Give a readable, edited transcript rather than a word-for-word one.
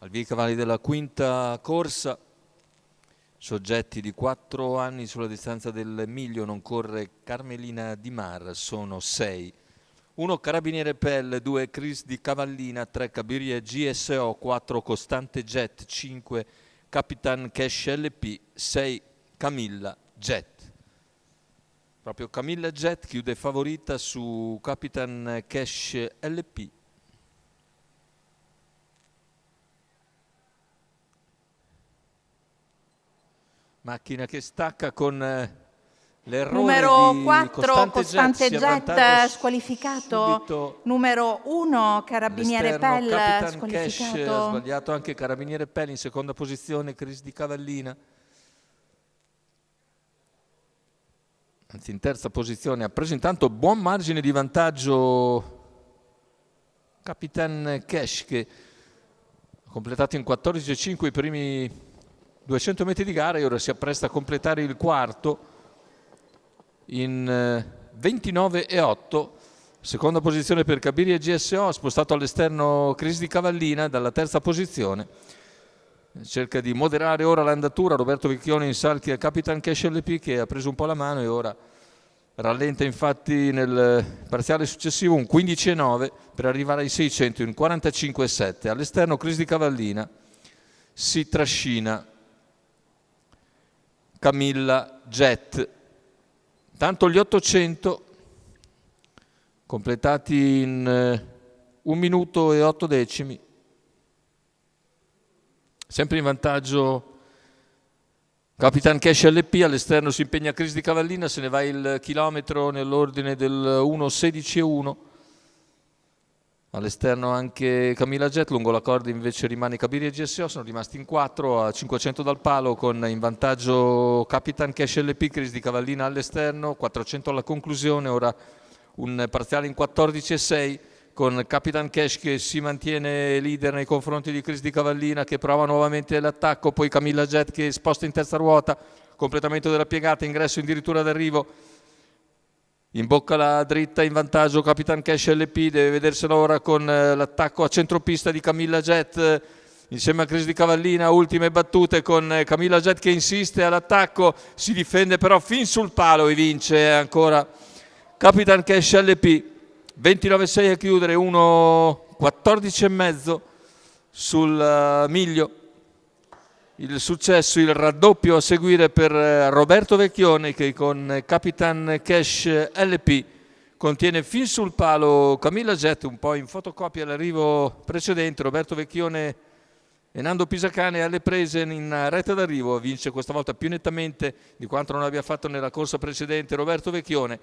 Al via i cavalli della quinta corsa, soggetti di 4 anni sulla distanza del miglio, non corre Carmelina Di Mar, sono 6. 1 Carabiniere Pelle, 2 Chris di Cavallina, 3 Cabiria GSO, 4 Costante Jet, 5 Capitan Cash LP, 6 Camilla Jet. Proprio Camilla Jet chiude favorita su Capitan Cash LP. Macchina che stacca con l'errore numero di 4 Costante Jet squalificato, subito. numero 1 Carabiniere Pelle Capitan squalificato. Cash, ha sbagliato anche Carabiniere Pelle, in seconda posizione Chris di Cavallina. Anzi, in terza posizione ha preso intanto buon margine di vantaggio Capitan Cash, che ha completato in 14,5 i primi 200 metri di gara e ora si appresta a completare il quarto in 29,8. Seconda posizione per Cabiria GSO, ha spostato all'esterno Chris di Cavallina dalla terza posizione. Cerca di moderare ora l'andatura Roberto Vecchione in salchi a Capitan Cash LP, che ha preso un po' la mano e ora rallenta infatti nel parziale successivo un 15,9 per arrivare ai 600 in 45,7. All'esterno Chris di Cavallina si trascina Camilla Jet. Tanto gli 800 completati in 1 minuto e 8 decimi. Sempre in vantaggio Capitan Cash LP, all'esterno si impegna Chris di Cavallina, se ne va il chilometro nell'ordine del 1,16,1. All'esterno anche Camilla Jet, lungo la corda invece rimane Cabiria GSO, sono rimasti in 4 a 500 dal palo con in vantaggio Capitan Cash LP, Chris di Cavallina all'esterno, 400 alla conclusione, ora un parziale in 14,6 con Capitan Cash che si mantiene leader nei confronti di Chris di Cavallina, che prova nuovamente l'attacco, poi Camilla Jet che sposta in terza ruota, completamento della piegata, ingresso addirittura d'arrivo. In bocca la dritta, in vantaggio Capitan Cash LP, deve vederselo ora con l'attacco a centropista di Camilla Jet insieme a Chris di Cavallina. Ultime battute con Camilla Jet che insiste all'attacco, si difende però fin sul palo e vince ancora Capitan Cash LP. 29,6 a chiudere, 1,14,5 sul miglio. Il successo, il raddoppio a seguire per Roberto Vecchione, che con Capitan Cash LP contiene fin sul palo Camilla Jet, un po' in fotocopia all'arrivo precedente. Roberto Vecchione e Nando Pisacane alle prese in retta d'arrivo, vince questa volta più nettamente di quanto non abbia fatto nella corsa precedente Roberto Vecchione.